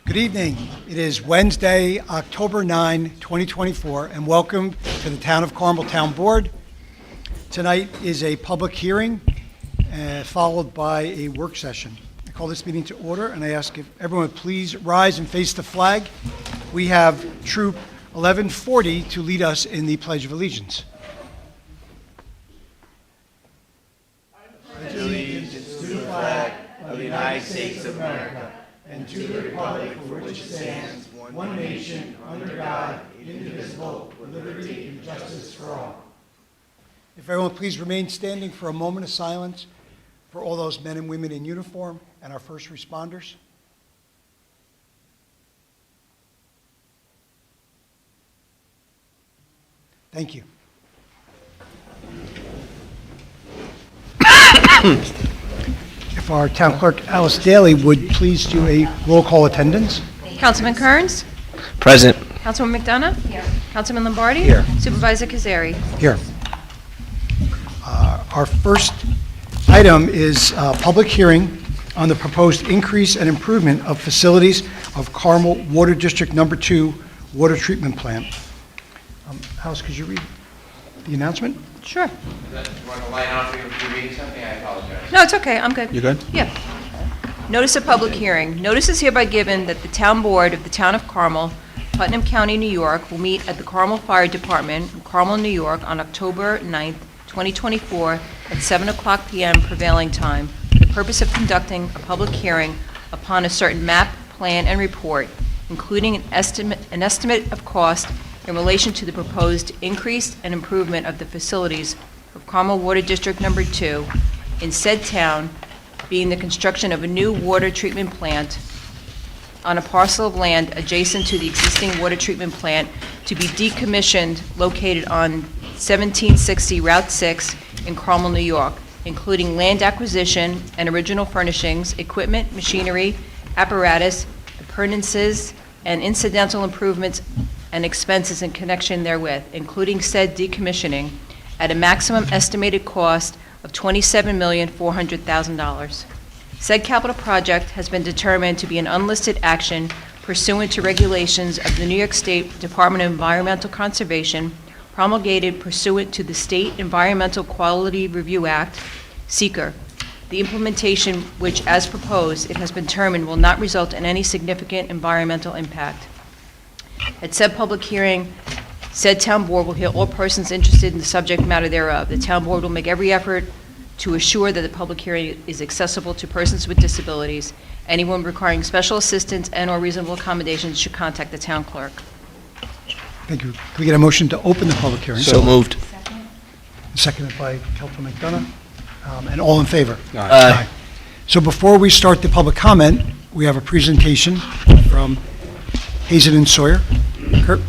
Good evening. It is Wednesday, October 9, 2024, and welcome to the Town of Carmel Town Board. Tonight is a public hearing followed by a work session. I call this meeting to order, and I ask if everyone would please rise and face the flag. We have Troop 1140 to lead us in the Pledge of Allegiance. Pledge allegiance to the flag of the United States of America and to the republic for which it stands, one nation, under God, indivisible, with liberty and justice for all. If everyone please remain standing for a moment of silence for all those men and women in uniform and our first responders. Thank you. If our town clerk, Alice Daly, would please do a roll call attendance. Councilman Kearns? Present. Councilwoman McDonough? Here. Councilman Lombardi? Here. Supervisor Cazzari? Here. Our first item is a public hearing on the proposed increase and improvement of facilities of Carmel Water District Number 2 Water Treatment Plant. Alice, could you read the announcement? Sure. Do you want to line out if you're reading something? I apologize. No, it's okay, I'm good. You good? Yeah. Notice of public hearing. Notice is hereby given that the Town Board of the Town of Carmel, Putnam County, New York, will meet at the Carmel Fire Department in Carmel, New York, on October 9th, 2024, at 7 o'clock p.m. prevailing time, for the purpose of conducting a public hearing upon a certain map, plan, and report, including an estimate of cost in relation to the proposed increase and improvement of the facilities of Carmel Water District Number 2 in said town, being the construction of a new water treatment plant on a parcel of land adjacent to the existing water treatment plant to be decommissioned, located on 1760 Route 6 in Carmel, New York, including land acquisition and original furnishings, equipment, machinery, apparatus, appurtenances, and incidental improvements and expenses in connection therewith, including said decommissioning, at a maximum estimated cost of $27,400,000. Said capital project has been determined to be an unlisted action pursuant to regulations of the New York State Department of Environmental Conservation, promulgated pursuant to the State Environmental Quality Review Act, SEQR. The implementation, which, as proposed, it has been determined will not result in any significant environmental impact. At said public hearing, said town board will hear all persons interested in the subject matter thereof. The town board will make every effort to assure that the public hearing is accessible to persons with disabilities. Anyone requiring special assistance and/or reasonable accommodations should contact the town clerk. Thank you. Can we get a motion to open the public hearing? So moved. Seconded by Councilman McDonough. And all in favor? Aye. So before we start the public comment, we have a presentation from Hazen and Sawyer. Kurt?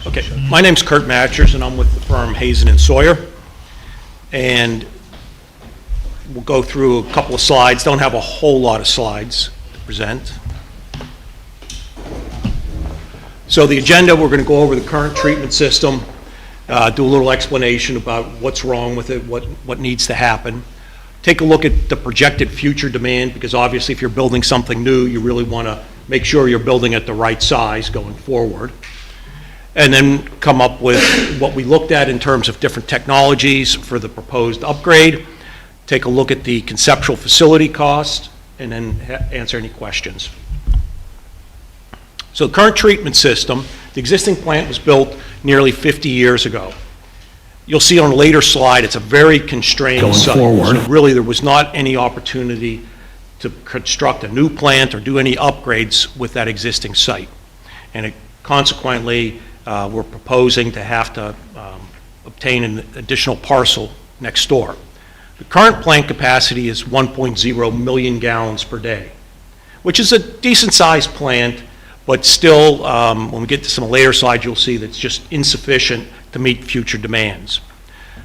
Okay, my name's Kurt Matchers, and I'm with the firm Hazen and Sawyer. And we'll go through a couple of slides. Don't have a whole lot of slides to present. So the agenda, we're going to go over the current treatment system, do a little explanation about what's wrong with it, what needs to happen. Take a look at the projected future demand, because obviously if you're building something new, you really want to make sure you're building at the right size going forward. And then come up with what we looked at in terms of different technologies for the proposed upgrade. Take a look at the conceptual facility cost, and then answer any questions. So the current treatment system, the existing plant was built nearly 50 years ago. You'll see on a later slide, it's a very constrained site. So really, there was not any opportunity to construct a new plant or do any upgrades with that existing site. And consequently, we're proposing to have to obtain an additional parcel next door. The current plant capacity is 1.0 million gallons per day, which is a decent-sized plant, but still, when we get to some later slides, you'll see that's just insufficient to meet future demands.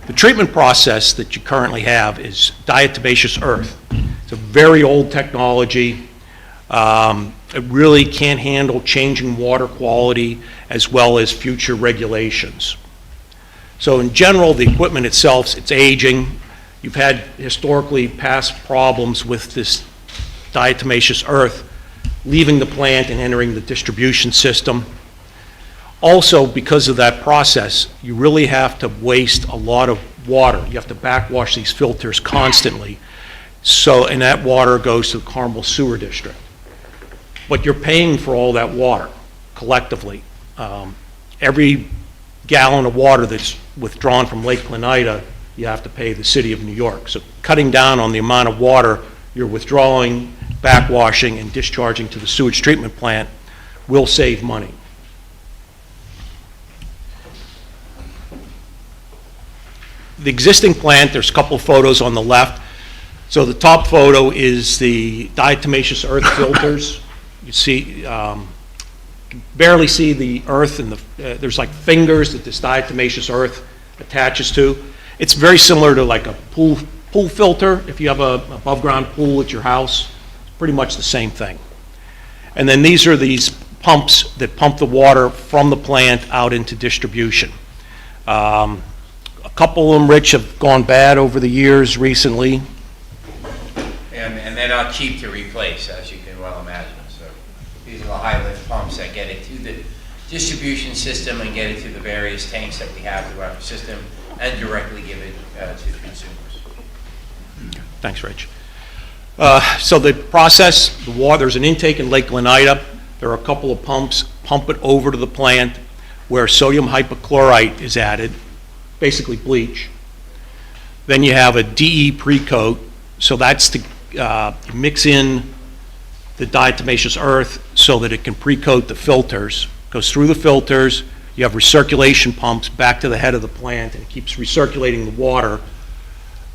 The treatment process that you currently have is diatomaceous earth. It's a very old technology. It really can't handle changing water quality as well as future regulations. So in general, the equipment itself, it's aging. You've had historically past problems with this diatomaceous earth leaving the plant and entering the distribution system. Also, because of that process, you really have to waste a lot of water. You have to backwash these filters constantly. So, and that water goes to the Carmel Sewer District. But you're paying for all that water collectively. Every gallon of water that's withdrawn from Lake Lenita, you have to pay the city of New York. So cutting down on the amount of water you're withdrawing, backwashing, and discharging to the sewage treatment plant will save money. The existing plant, there's a couple of photos on the left. So the top photo is the diatomaceous earth filters. You see, barely see the earth, and there's like fingers that this diatomaceous earth attaches to. It's very similar to like a pool filter. If you have a above ground pool at your house, it's pretty much the same thing. And then these are these pumps that pump the water from the plant out into distribution. A couple of them, Rich, have gone bad over the years recently. And they're not cheap to replace, as you can well imagine. So these are the high lift pumps that get it to the distribution system and get it to the various tanks that we have throughout the system and directly give it to the consumers. Thanks, Rich. So the process, the water, there's an intake in Lake Lenita. There are a couple of pumps, pump it over to the plant where sodium hypochlorite is added, basically bleach. Then you have a DE pre-coat, so that's to mix in the diatomaceous earth so that it can pre-coat the filters. Goes through the filters, you have recirculation pumps back to the head of the plant, and it keeps recirculating the water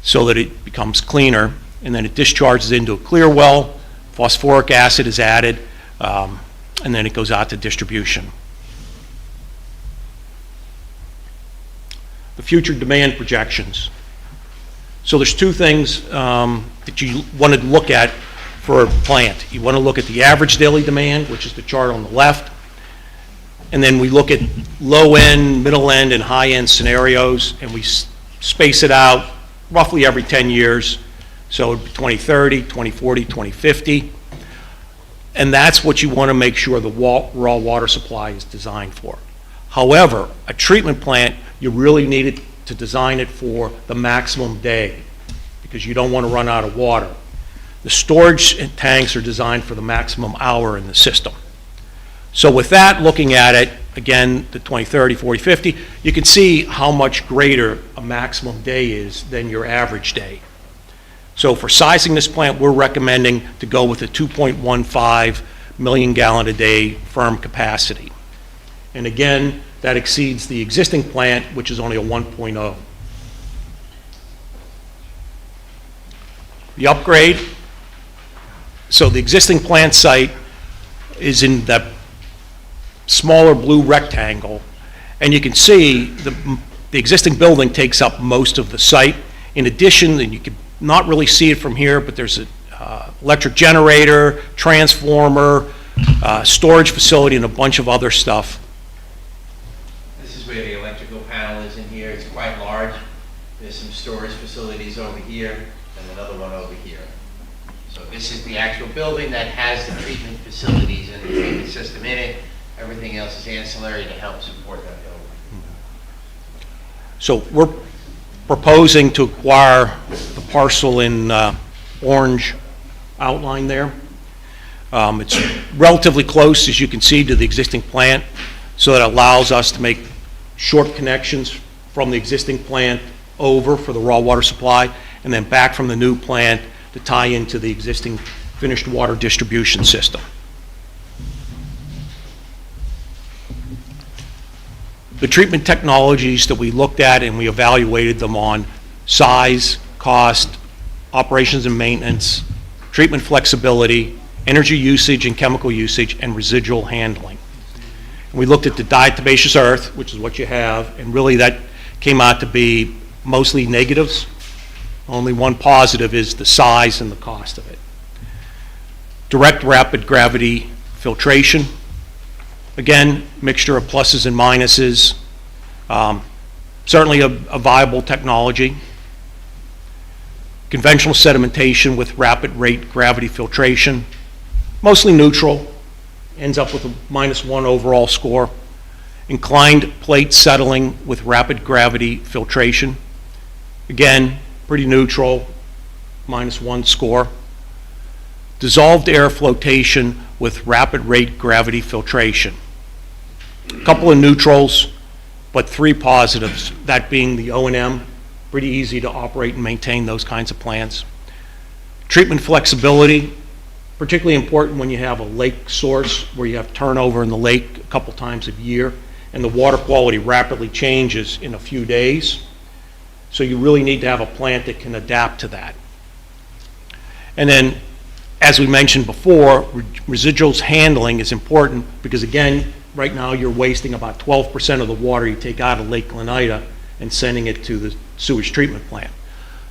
so that it becomes cleaner, and then it discharges into a clear well, phosphoric acid is added, and then it goes out to distribution. The future demand projections. So there's two things that you want to look at for a plant. You want to look at the average daily demand, which is the chart on the left, and then we look at low end, middle end, and high end scenarios, and we space it out roughly every 10 years. So 2030, 2040, 2050. And that's what you want to make sure the raw water supply is designed for. However, a treatment plant, you really need it to design it for the maximum day because you don't want to run out of water. The storage tanks are designed for the maximum hour in the system. So with that, looking at it, again, the 2030, 40, 50, you can see how much greater a maximum day is than your average day. So for sizing this plant, we're recommending to go with a 2.15 million gallon a day firm capacity. And again, that exceeds the existing plant, which is only a 1.0. The upgrade, so the existing plant site is in that smaller blue rectangle, and you can see the existing building takes up most of the site. In addition, and you can not really see it from here, but there's an electric generator, transformer, storage facility, and a bunch of other stuff. This is where the electrical panel is in here. It's quite large. There's some storage facilities over here and another one over here. So this is the actual building that has the treatment facilities and the treatment system in it. Everything else is ancillary to help support that building. So we're proposing to acquire the parcel in orange outline there. It's relatively close, as you can see, to the existing plant, so that allows us to make short connections from the existing plant over for the raw water supply, and then back from the new plant to tie into the existing finished water distribution system. The treatment technologies that we looked at and we evaluated them on size, cost, operations and maintenance, treatment flexibility, energy usage and chemical usage, and residual handling. And we looked at the diatomaceous earth, which is what you have, and really that came out to be mostly negatives. Only one positive is the size and the cost of it. Direct rapid gravity filtration. Again, mixture of pluses and minuses. Certainly a viable technology. Conventional sedimentation with rapid rate gravity filtration. mostly neutral, ends up with a -1 overall score. Inclined plate settling with rapid gravity filtration. Again, pretty neutral, -1 score. Dissolved air flotation with rapid rate gravity filtration. A couple of neutrals, but 3 positives, that being the O&M, pretty easy to operate and maintain those kinds of plants. Treatment flexibility, particularly important when you have a lake source where you have turnover in the lake a couple times a year, and the water quality rapidly changes in a few days. So you really need to have a plant that can adapt to that. And then, as we mentioned before, residuals handling is important because, again, right now you're wasting about 12% of the water you take out of Lake Lenita and sending it to the sewage treatment plant.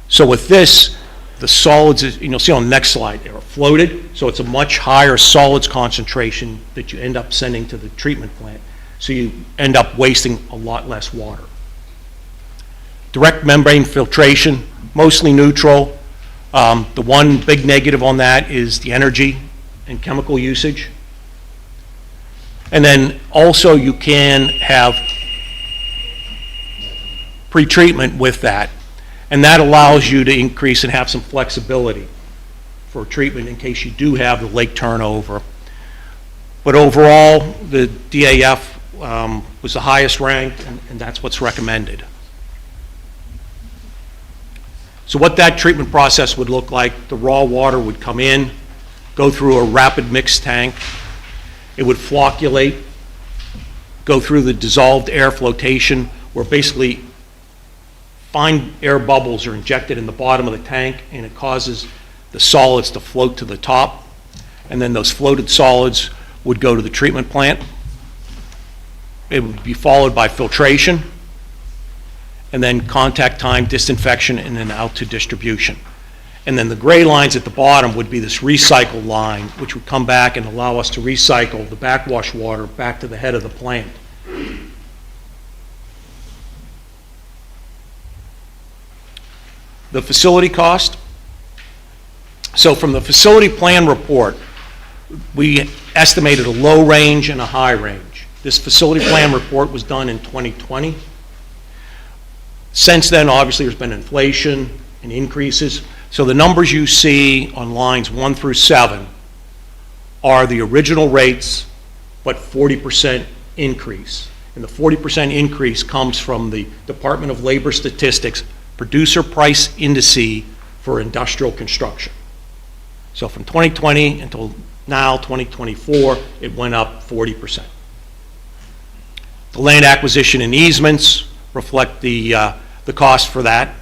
So with this, the solids, and you'll see on the next slide, are floated, so it's a much higher solids concentration that you end up sending to the treatment plant. So you end up wasting a lot less water. Direct membrane filtration, mostly neutral. The one big negative on that is the energy and chemical usage. And then also you can have pretreatment with that. And that allows you to increase and have some flexibility for treatment in case you do have the lake turnover. But overall, the DAF was the highest ranked, and that's what's recommended. So what that treatment process would look like, the raw water would come in, go through a rapid mix tank. It would flocculate, go through the dissolved air flotation, where basically fine air bubbles are injected in the bottom of the tank, and it causes the solids to float to the top. And then those floated solids would go to the treatment plant. It would be followed by filtration, and then contact time, disinfection, and then out to distribution. And then the gray lines at the bottom would be this recycle line, which would come back and allow us to recycle the backwash water back to the head of the plant. The facility cost. So from the facility plan report, we estimated a low range and a high range. This facility plan report was done in 2020. Since then, obviously, there's been inflation and increases. So the numbers you see on lines 1 through 7 are the original rates, but 40% increase. And the 40% increase comes from the Department of Labor Statistics producer price indice for industrial construction. So from 2020 until now, 2024, it went up 40%. The land acquisition and easements reflect the cost for that.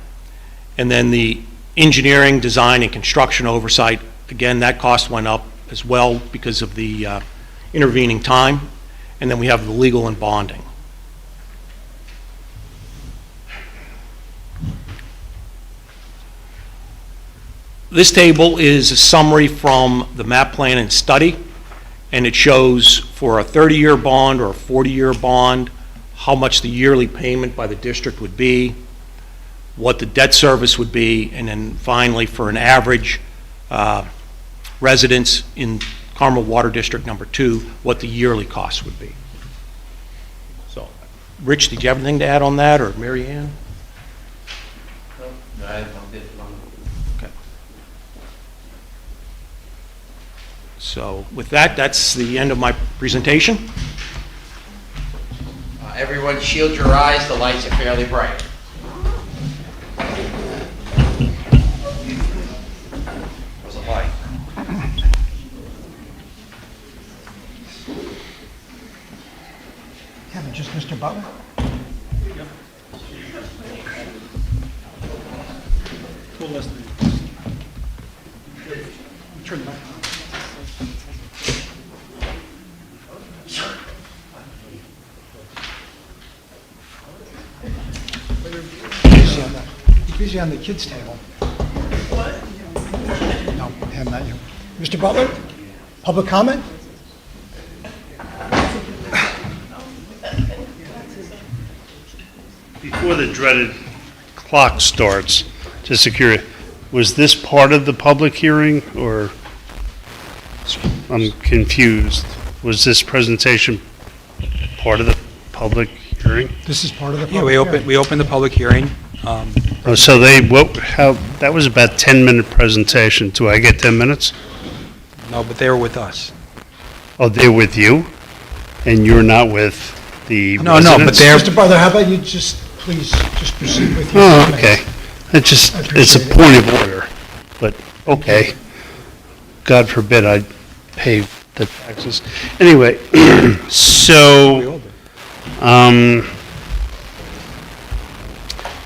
And then the engineering, design, and construction oversight, again, that cost went up as well because of the intervening time. And then we have the legal and bonding. This table is a summary from the map plan and study, and it shows for a 30-year bond or a 40-year bond how much the yearly payment by the district would be, what the debt service would be, and then finally for an average residence in Carmel Water District number 2, what the yearly cost would be. So, Rich, did you have anything to add on that, or Mary Ann? No, I did. Okay. So with that, that's the end of my presentation. Everyone shield your eyes, the lights are fairly bright. Was a light. Kevin, just Mr. Butler? Full list. Turn back. He's busy on the kids' table. No, him, not you. Mr. Butler, public comment? Before the dreaded clock starts to secure it, was this part of the public hearing, or? I'm confused. Was this presentation part of the public hearing? This is part of the Yeah, public hearing. we opened the public hearing. Oh, so that was about 10-minute presentation. Do I get 10 minutes? No, but they were with us. Oh, they're with you? And you're not with the No, no, but residents? they're- Mr. Brother, how about you please proceed with your Oh, comments? okay. It's a appreciate it. point of order, but, okay. God forbid I pay the taxes. Anyway, so,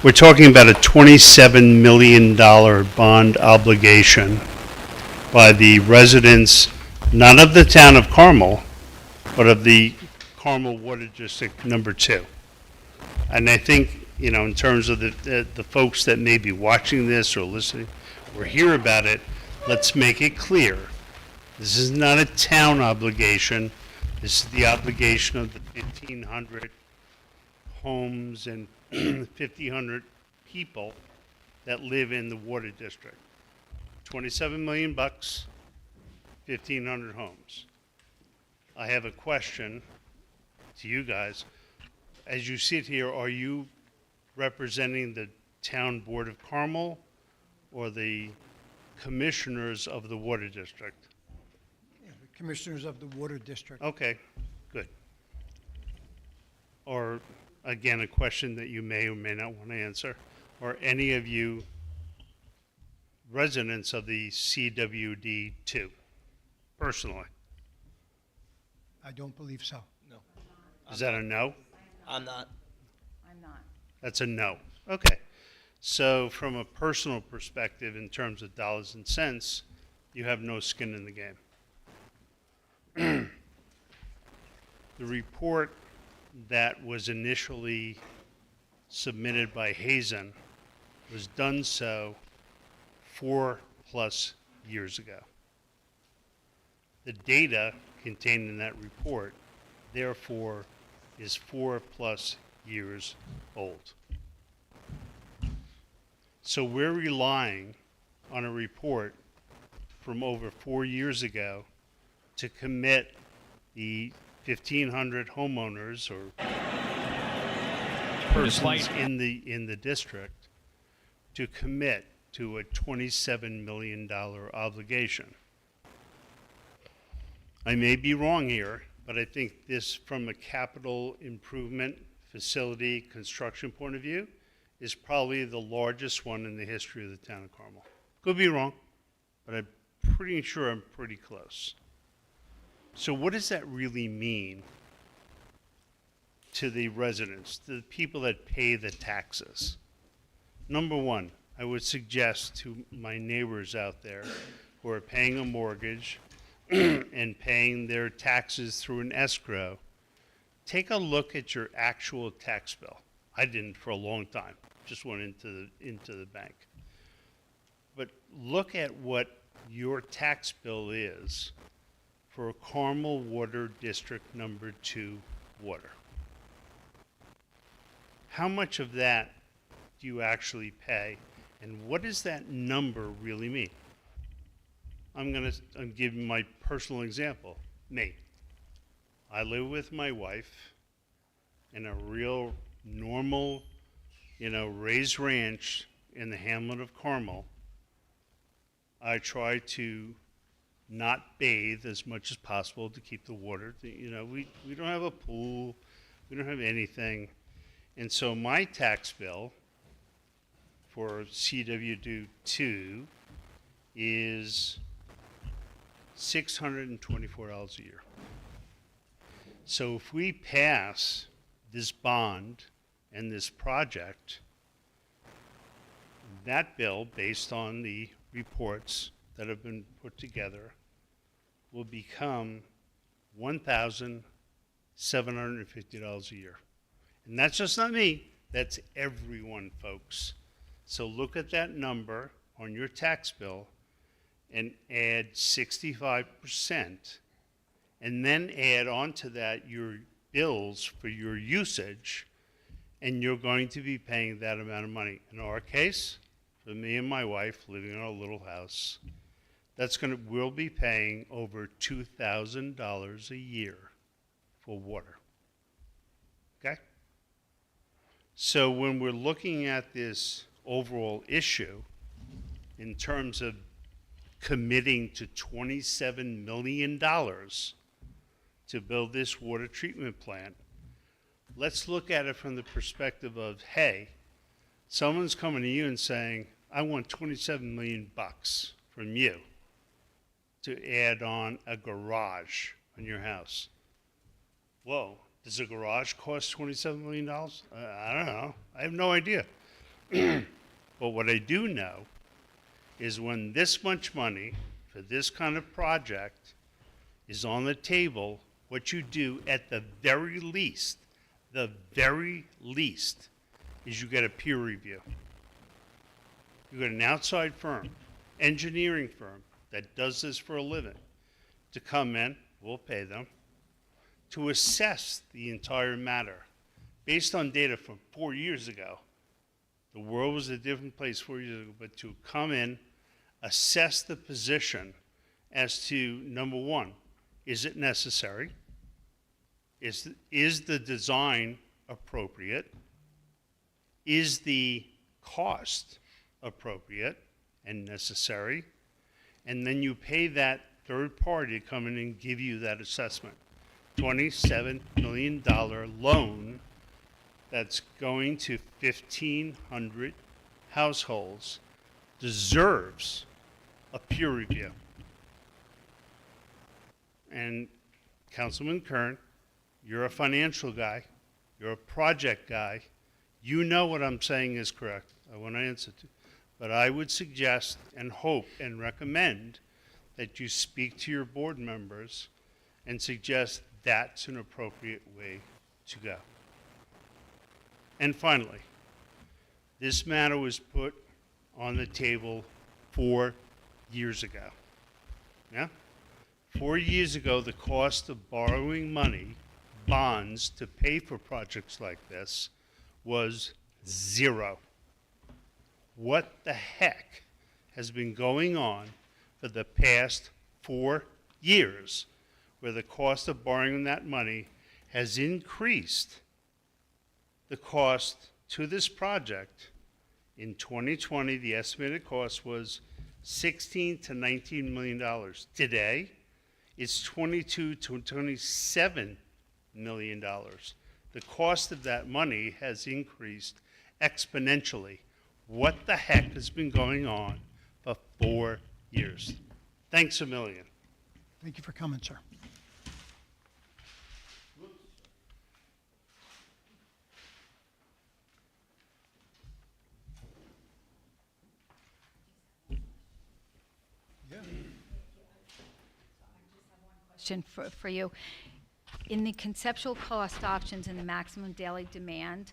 we're talking about a $27 million bond obligation by the residents, not of the town of Carmel, but of the Carmel Water District Number 2. And I think, in terms of the folks that may be watching this or listening or hear about it, let's make it clear. This is not a town obligation. This is the obligation of the 1,500 homes and 1,500 people that live in the water district. 27 million bucks, 1,500 homes. I have a question to you guys. As you sit here, are you representing the Town Board of Carmel or the commissioners of the water district? Commissioners of the Water District. Okay, good. Or, again, a question that you may or may not want to answer. Are any of you residents of the CWD 2, personally? I don't believe so. Is that a no? I'm not. That's a no. Okay. So from a personal perspective, in terms of dollars and cents, you have no skin in the game. The report that was initially submitted by Hazen was done so 4+ years ago. The data contained in that report, therefore, is 4+ years old. So we're relying on a report from over 4 years ago to commit the 1,500 homeowners or persons in the district to commit to a $27 million obligation. I may be wrong here, but I think this, from a capital improvement, facility, construction point of view, is probably the largest one in the history of the town of Carmel. Could be wrong, but I'm pretty sure I'm pretty close. So what does that really mean to the residents, to the people that pay the taxes? Number one, I would suggest to my neighbors out there who are paying a mortgage and paying their taxes through an escrow, take a look at your actual tax bill. I didn't for a long time, just went into the bank. But look at what your tax bill is for a Carmel Water District Number 2 water. How much of that do you actually pay, and what does that number really mean? I'm give you my personal example. Me. I live with my wife in a real normal, raised ranch in the hamlet of Carmel. I try to not bathe as much as possible to keep the water. We don't have a pool. We don't have anything. And so my tax bill for CWD2 is $624 a year. So if we pass this bond and this project, that bill, based on the reports that have been put together, will become $1,750 a year. And that's just not me, that's everyone, folks. So look at that number on your tax bill and add 65%, and then add on to that your bills for your usage, and you're going to be paying that amount of money. In our case, for me and my wife living in our little house, we'll be paying over $2,000 a year for water. Okay? So when we're looking at this overall issue, in terms of committing to $27 million to build this water treatment plant, let's look at it from the perspective of, hey, someone's coming to you and saying, I want 27 million bucks from you to add on a garage on your house. Whoa, does a garage cost $27 million? I don't know. I have no idea. But what I do know is when this much money for this kind of project is on the table, what you do at the very least, is you get a peer review. You get an outside firm, engineering firm that does this for a living, to come in, we'll pay them, to assess the entire matter based on data from 4 years ago. The world was a different place 4 years ago, but to come in, assess the position as to, number one, is it necessary? Is the design appropriate? Is the cost appropriate and necessary? And then you pay that third party to come in and give you that assessment. $27 million loan that's going to 1,500 households deserves a peer review. And Councilman Kearns, you're a financial guy, you're a project guy, you know what I'm saying is correct. I want to answer to. But I would suggest and hope and recommend that you speak to your board members and suggest that's an appropriate way to go. And finally, this matter was put on the table 4 years ago. Yeah? 4 years ago, the cost of borrowing money, bonds, to pay for projects like this was zero. What the heck has been going on for the past 4 years where the cost of borrowing that money has increased the cost to this project? In 2020, the estimated cost was $16 to $19 million. Today, it's $22 to $27 million. The cost of that money has increased exponentially. What the heck has been going on for 4 years? Thanks a million. Thank you for coming, sir. Yeah. Question for you. In the conceptual cost options and the maximum daily demand,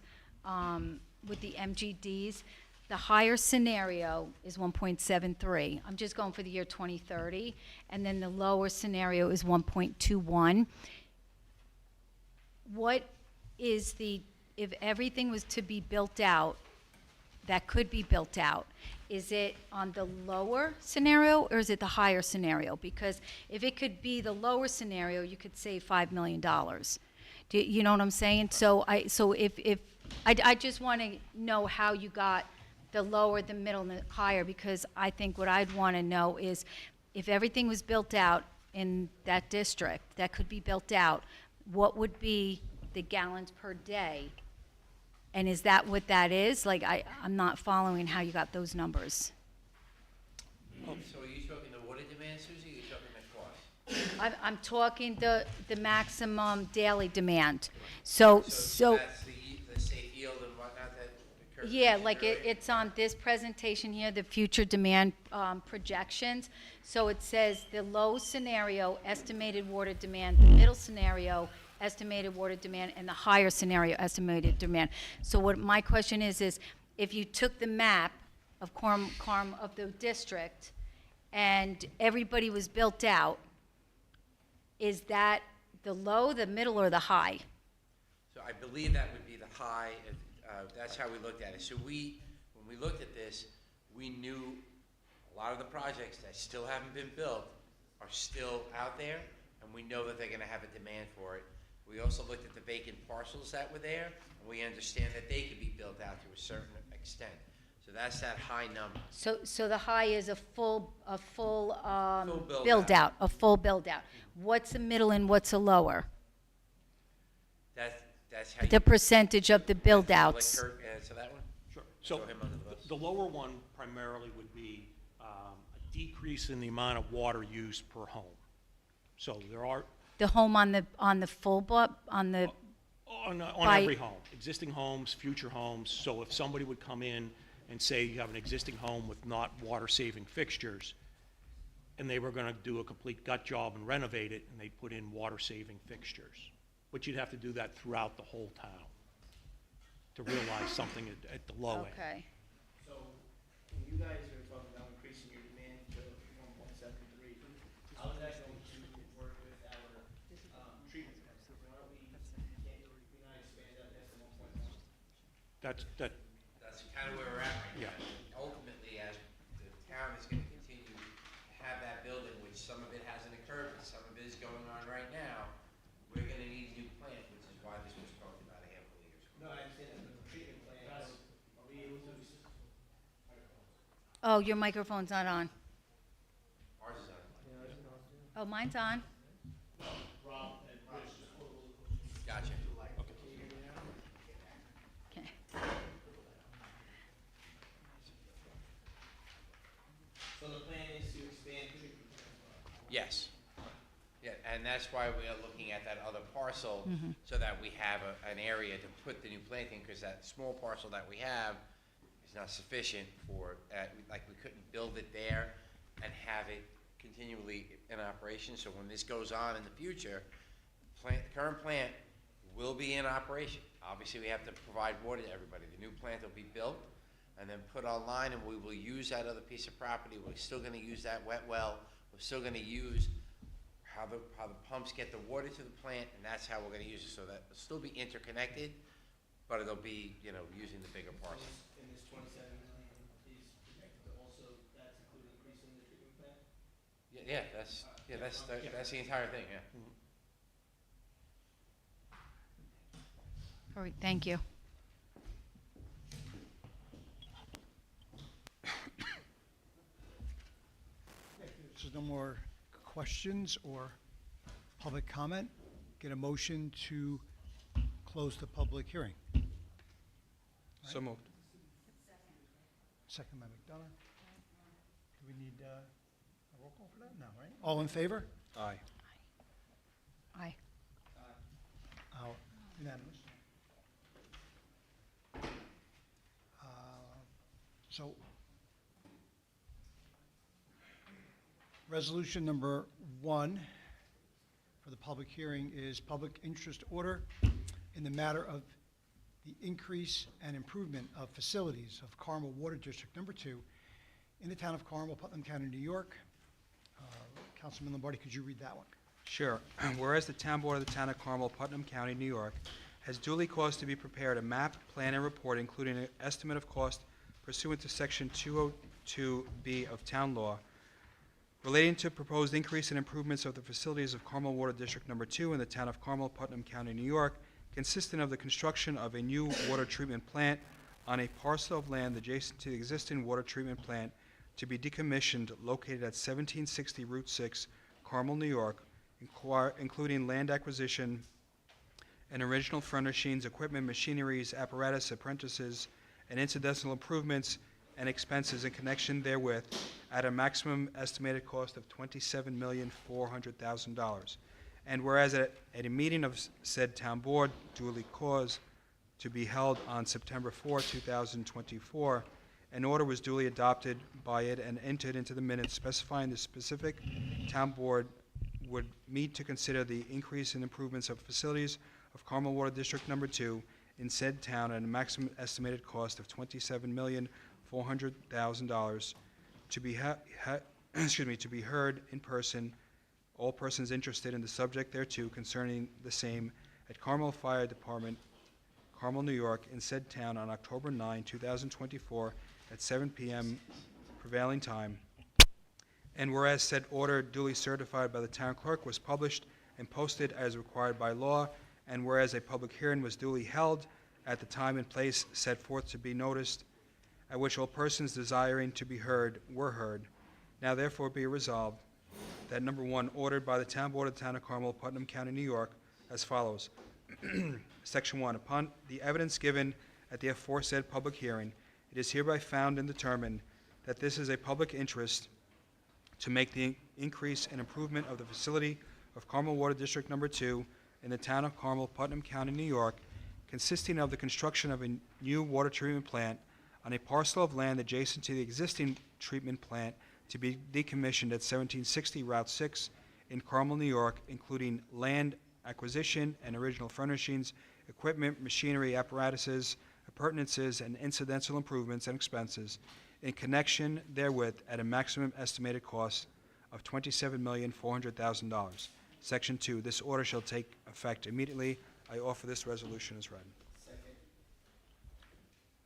with the MGDs, the higher scenario is 1.73. I'm just going for the year 2030, and then the lower scenario is 1.21. What is if everything was to be built out, that could be built out, is it on the lower scenario or is it the higher scenario? Because if it could be the lower scenario, you could save $5 million. Do you know what I'm saying? So I just want to know how you got the lower, the middle, and the higher, because I think what I'd want to know is if everything was built out in that district that could be built out, what would be the gallons per day? And is that what that is? Like, I'm not following how you got those numbers. So are you talking the water demand, Susie, or are you talking the cost? I'm talking the maximum daily demand. So that's the safe yield and whatnot that occurs? yeah, like it's on this presentation here, the future demand projections. So it says the low scenario, estimated water demand, the middle scenario, estimated water demand, and the higher scenario, estimated demand. So what my question is if you took the map of of the district and everybody was built out, is that the low, the middle, or the high? So I believe that would be the high. That's how we looked at it. So when we looked at this, we knew a lot of the projects that still haven't been built are still out there, and we know that they're gonna have a demand for it. We also looked at the vacant parcels that were there, and we understand that they could be built out to a certain extent. So that's that high number. So the high is a full Full build-out. build-out, a full build-out. What's a middle and what's a lower? That's how you. The percentage of the build-outs. Let Kurt answer that one? Sure. Throw So him under the bus. the lower one primarily would be a decrease in the amount of water used per home. So there are, The home on the full, on the, on By- every home, existing homes, future homes. So if somebody would come in and say you have an existing home with not water-saving fixtures, and they were going to do a complete gut job and renovate it, and they put in water-saving fixtures. But you'd have to do that throughout the whole town to realize something at the low end. okay. So, when you guys are talking about increasing your demand to 1.73, how is that going to work with our treatment plants? Why don't we, can't we not expand that past the 1.1? That's, That's kind of where we're at right now. Yeah. Ultimately, as the town is going to continue to have that building, which some of it hasn't occurred, but some of it is going on right now, we're going to need a new plant, which is why this was talked about a handful of years ago. No, I understand that, but the treatment plant, are we able to? Oh, your microphone's not on. Ours is on. Oh, mine's on. Gotcha. Okay. So the plan is to expand treatment plants? Yes. Yeah, and that's why we are looking at that other parcel, so that we have an area to put the new planting, because that small parcel that we have is not sufficient for, like, we couldn't build it there and have it continually in operation. So when this goes on in the future, the current plant will be in operation. Obviously, we have to provide water to everybody. The new plant will be built and then put online, and we will use that other piece of property. We're still gonna use that wet well. We're still gonna use how the pumps get the water to the plant, and that's how we're gonna use it, so that it'll still be interconnected, but it'll be, using the bigger parcel. In this 27 million is projected to also, that's including increasing the treatment plant? That's the entire thing, yeah. All right, thank you. If there's no more questions or public comment, get a motion to close the public hearing. So moved. Second by McDonough. Do we need a roll call for that? No, right? All in favor? Aye. Aye. Unanimous. So, resolution number 1 for the public hearing is public interest order in the matter of the increase and improvement of facilities of Carmel Water District Number 2 in the town of Carmel, Putnam County, New York. Councilman Lombardi, could you read that one? Sure. Whereas the Town Board of the Town of Carmel, Putnam County, New York, has duly caused to be prepared a map, plan, and report, including an estimate of cost pursuant to Section 202B of Town Law, relating to proposed increase and improvements of the facilities of Carmel Water District Number 2 in the town of Carmel, Putnam County, New York, consisting of the construction of a new water treatment plant on a parcel of land adjacent to the existing water treatment plant to be decommissioned located at 1760 Route 6, Carmel, New York, including land acquisition and original furnishings, equipment, machineries, apparatus, apprentices, and incidental improvements and expenses in connection therewith at a maximum estimated cost of $27,400,000. And whereas at a meeting of said town board duly caused to be held on September 4, 2024, an order was duly adopted by it and entered into the minutes specifying the specific town board would meet to consider the increase in improvements of facilities of Carmel Water District Number 2 in said town at a maximum estimated cost of $27,400,000 to be to be heard in person, all persons interested in the subject thereto concerning the same at Carmel Fire Department, Carmel, New York, in said town on October 9, 2024, at 7 p.m. prevailing time, And whereas said order duly certified by the town clerk was published and posted as required by law, and whereas a public hearing was duly held at the time and place set forth to be noticed, at which all persons desiring to be heard were heard, now therefore be resolved that number one, ordered by the Town Board of the Town of Carmel, Putnam County, New York, as follows. Section 1, upon the evidence given at the aforesaid public hearing, it is hereby found and determined that this is a public interest to make the increase and improvement of the facility of Carmel Water District Number 2 in the town of Carmel, Putnam County, New York, consisting of the construction of a new water treatment plant on a parcel of land adjacent to the existing treatment plant to be decommissioned at 1760 Route 6 in Carmel, New York, including land acquisition and original furnishings, equipment, machinery, apparatuses, appurtenances, and incidental improvements and expenses in connection therewith at a maximum estimated cost of $27,400,000. Section 2, this order shall take effect immediately. I offer this resolution as read.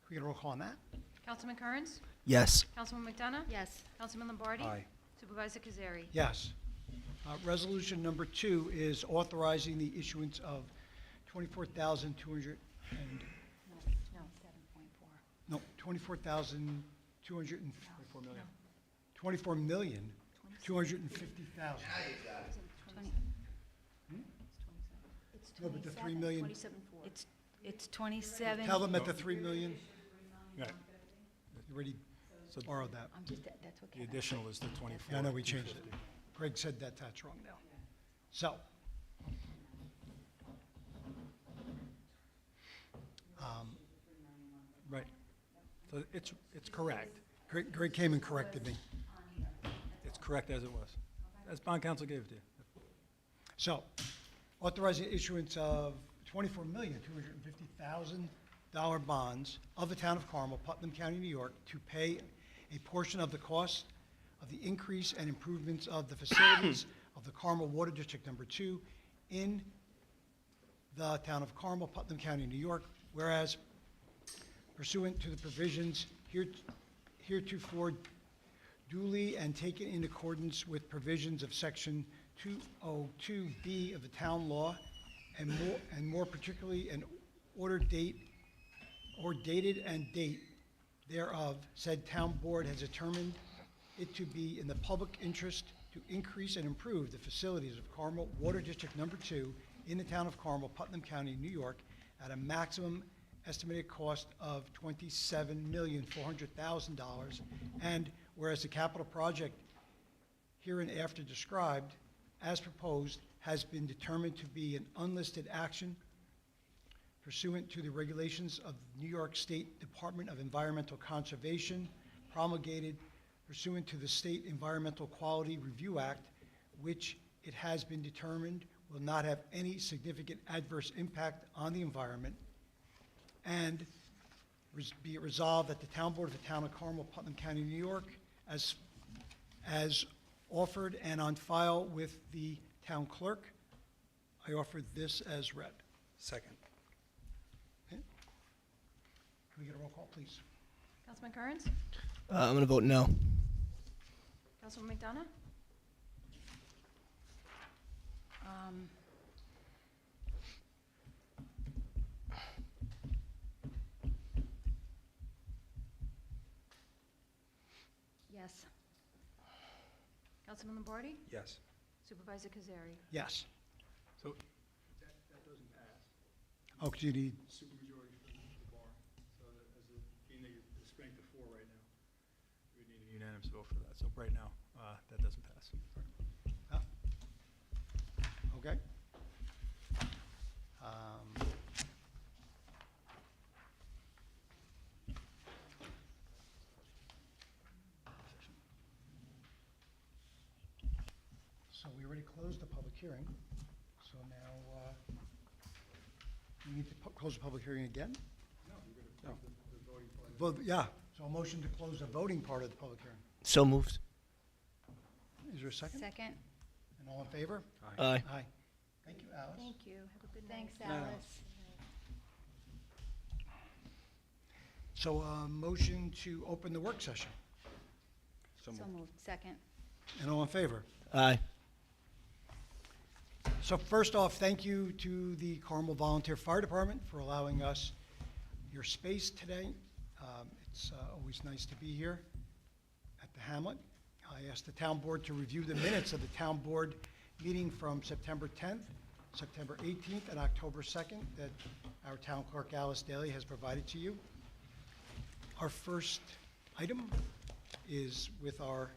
Can we get a roll call on that? Councilman Kearns? Yes. Councilwoman McDonough? Yes. Councilman Lombardi? Aye. Supervisor Cazzari? Yes. Resolution number 2 is authorizing the issuance of 24,200 and, No, 7.4. no, 24,224 million. 24,250,000. No, but the 3 million, It's 27. tell them at the 3 million. You already borrowed that. I'm just, that's what. The additional is the 24. Yeah, I know we changed it. Greg said that that's wrong now. So, Right. So it's correct. Greg came and corrected me. It's correct as it was, as bond counsel gave it to you. So, authorizing issuance of $24,250,000 bonds of the town of Carmel, Putnam County, New York, to pay a portion of the cost of the increase and improvements of the facilities of the Carmel Water District Number 2 in the town of Carmel, Putnam County, New York, whereas pursuant to the provisions heretofore duly and taken in accordance with provisions of Section 202B of the town law, and more particularly an order date or dated and date thereof, said town board has determined it to be in the public interest to increase and improve the facilities of Carmel Water District Number 2 in the town of Carmel, Putnam County, New York, at a maximum estimated cost of $27,400,000. And whereas the capital project hereinafter described, as proposed, has been determined to be an unlisted action pursuant to the regulations of the New York State Department of Environmental Conservation, promulgated pursuant to the State Environmental Quality Review Act, which it has been determined will not have any significant adverse impact on the environment, and be it resolved that the Town Board of the Town of Carmel, Putnam County, New York, as offered and on file with the town clerk, I offer this as read. Second. Okay. Can we get a roll call, please? Councilman Kearns? I'm going to vote no. Councilwoman McDonough? Yes. Councilman Lombardi? Yes. Supervisor Cazzari? Yes. So that doesn't pass. Oh, 'cause you need, Supermajority for the bar. So that as a, being that you're strength of 4 right now, we would need a unanimous vote for that. So right now, that doesn't pass. okay. So we already closed the public hearing, so now, we need to close the public hearing again? No. The voting part. Vote, yeah, so a motion to close the voting part of the public hearing. So moved. Is there a second? Second. And all in favor? Aye. Aye. Thank you, Alice. Thank you. Have a good night. Thanks, Alice. So, motion to open the work session. So moved. Second. And all in favor? Aye. So first off, thank you to the Carmel Volunteer Fire Department for allowing us your space today. It's always nice to be here at the Hamlet. I asked the town board to review the minutes of the town board meeting from September 10th, September 18th, and October 2nd that our town clerk Alice Daly has provided to you. Our first item is with our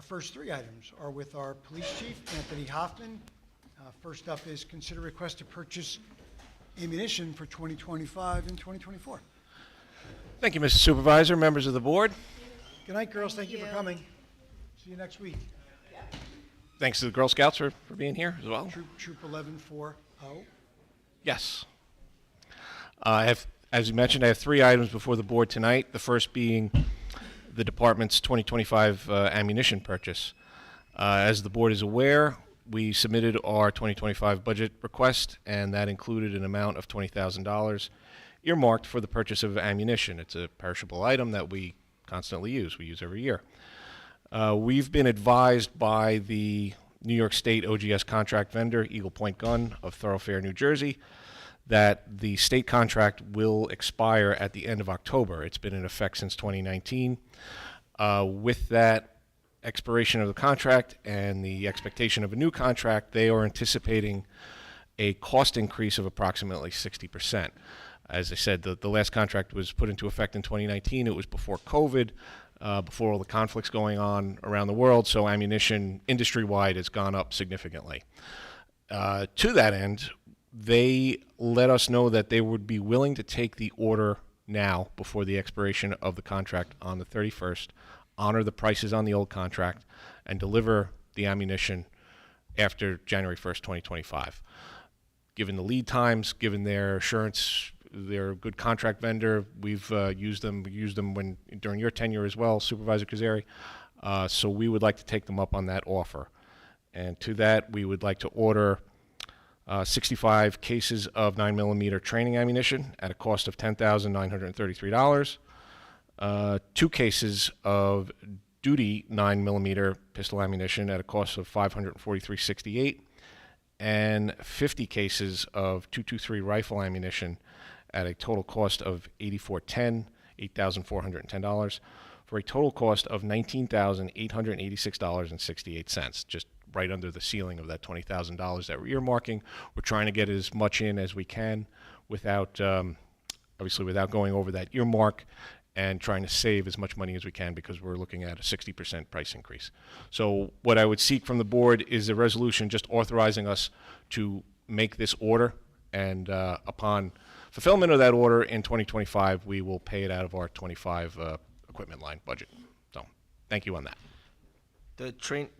first three items are with our police chief, Anthony Hoffman. First up is consider request to purchase ammunition for 2025 and 2024. Thank you, Mr. Supervisor, members of the board. Good night, girls. Thank you for coming. See you next week. Thanks to the Girl Scouts for being here as well. Troop 1140. Yes. As you mentioned, I have three items before the board tonight, the first being the department's 2025 ammunition purchase. As the board is aware, we submitted our 2025 budget request, and that included an amount of $20,000 earmarked for the purchase of ammunition. It's a perishable item that we constantly use. We use every year. We've been advised by the New York State OGS contract vendor, Eagle Point Gun of Thoroughfare, New Jersey, that the state contract will expire at the end of October. It's been in effect since 2019. With that expiration of the contract and the expectation of a new contract, they are anticipating a cost increase of approximately 60%. As I said, the last contract was put into effect in 2019. It was before COVID, before all the conflicts going on around the world, so ammunition industry-wide has gone up significantly. To that end, they let us know that they would be willing to take the order now before the expiration of the contract on the 31st, honor the prices on the old contract, and deliver the ammunition after January 1st, 2025. Given the lead times, given their assurance, they're a good contract vendor. We've used them during your tenure as well, Supervisor Cazzari. So we would like to take them up on that offer. And to that, we would like to order 65 cases of 9mm training ammunition at a cost of $10,933. 2 cases of duty 9mm pistol ammunition at a cost of $543.68, and 50 cases of .223 rifle ammunition at a total cost of $8,410, for a total cost of $19,886.68, just right under the ceiling of that $20,000 that we're earmarking. We're trying to get as much in as we can without, obviously without going over that earmark, and trying to save as much money as we can because we're looking at a 60% price increase. So what I would seek from the board is a resolution just authorizing us to make this order, and upon fulfillment of that order in 2025, we will pay it out of our 25 equipment line budget. So thank you on that.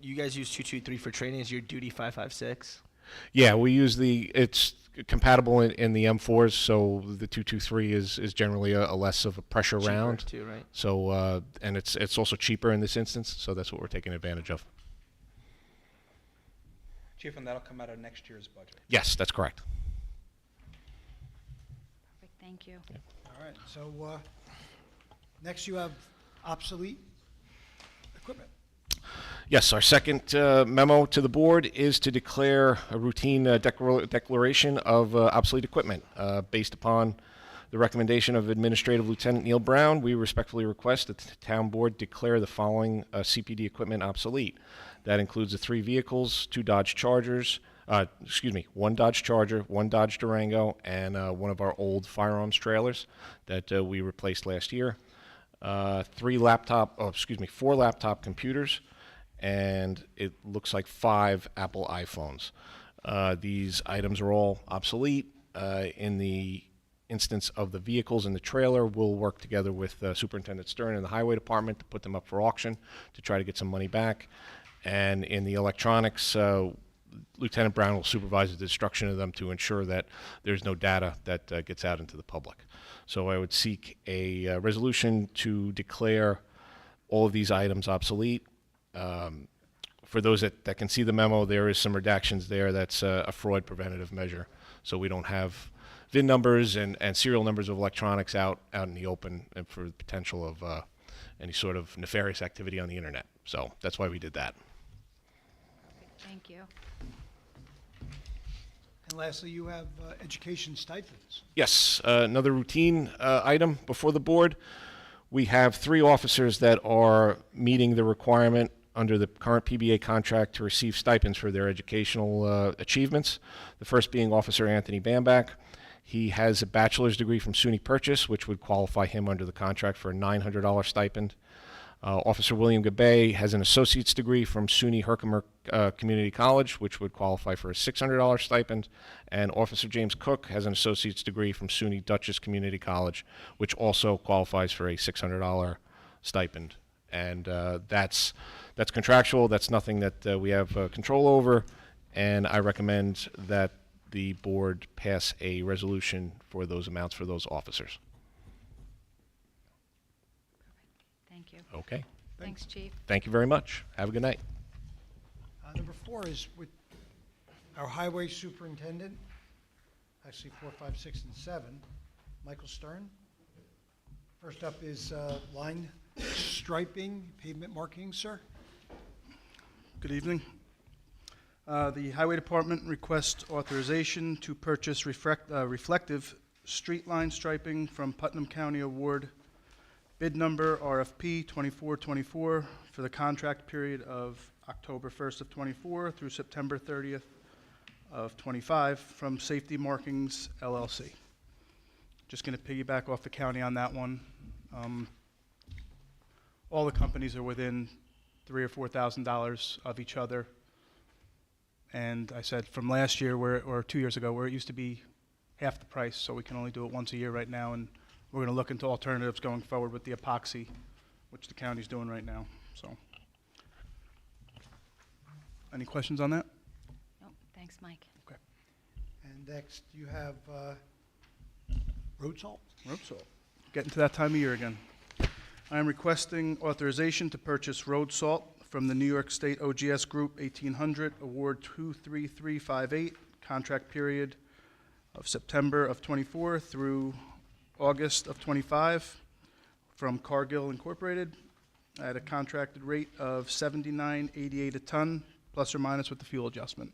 You guys use 223 for training. Is your duty 556? Yeah, we use it's compatible in the M4s, so the 223 is generally a less of a pressure Cheaper round. too, right? So, and it's also cheaper in this instance, so that's what we're taking advantage of. Chief, and that'll come out of next year's budget. Yes, that's correct. Perfect, thank you. All right, so next you have obsolete equipment. Yes, our second memo to the board is to declare a routine declaration of obsolete equipment. Based upon the recommendation of Administrative Lieutenant Neil Brown, we respectfully request that the town board declare the following CPD equipment obsolete. That includes the 3 vehicles, 2 Dodge Chargers, 1 Dodge Charger, 1 Dodge Durango, and one of our old firearms trailers that we replaced last year. 4 laptop computers, and it looks like 5 Apple iPhones. These items are all obsolete. In the instance of the vehicles in the trailer, we'll work together with Superintendent Stern and the Highway Department to put them up for auction to try to get some money back. And in the electronics, Lieutenant Brown will supervise the destruction of them to ensure that there's no data that gets out into the public. So I would seek a resolution to declare all of these items obsolete. For those that can see the memo, there is some redactions there. That's a fraud preventative measure, so we don't have VIN numbers and serial numbers of electronics out in the open, and for the potential of any sort of nefarious activity on the internet. So that's why we did that. Thank you. And lastly, you have education stipends. Yes, another routine item before the board. We have 3 officers that are meeting the requirement under the current PBA contract to receive stipends for their educational achievements. The first being Officer Anthony Bamback. He has a bachelor's degree from SUNY Purchase, which would qualify him under the contract for a $900 stipend. Officer William Gabay has an associate's degree from SUNY Herkimer Community College, which would qualify for a $600 stipend. And Officer James Cook has an associate's degree from SUNY Dutchess Community College, which also qualifies for a $600 stipend. And that's contractual. That's nothing that we have control over. And I recommend that the board pass a resolution for those amounts for those officers. Thank you. Okay. Thanks, Chief. Thank you very much. Have a good night. Number 4 is with our highway superintendent, actually 4, 5, 6, and 7, Michael Stern. First up is line striping, pavement marking, sir. Good evening. The Highway Department requests authorization to purchase reflective street line striping from Putnam County Award bid number RFP 2424 for the contract period of October 1st of 24 through September 30th of 25 from Safety Markings LLC. Just going to piggyback off the county on that one. All the companies are within $3,000 or $4,000 of each other. And I said from last year, or 2 years ago, where it used to be half the price, so we can only do it once a year right now. And we're going to look into alternatives going forward with the epoxy, which the county's doing right now. So, any questions on that? Nope, thanks, Mike. And next, you have road salt. Road salt. Getting to that time of year again. I am requesting authorization to purchase road salt from the New York State OGS Group 1800 Award 23358, contract period of September of 24 through August of 25 from Cargill Incorporated at a contracted rate of $79.88 a ton, plus or minus with the fuel adjustment.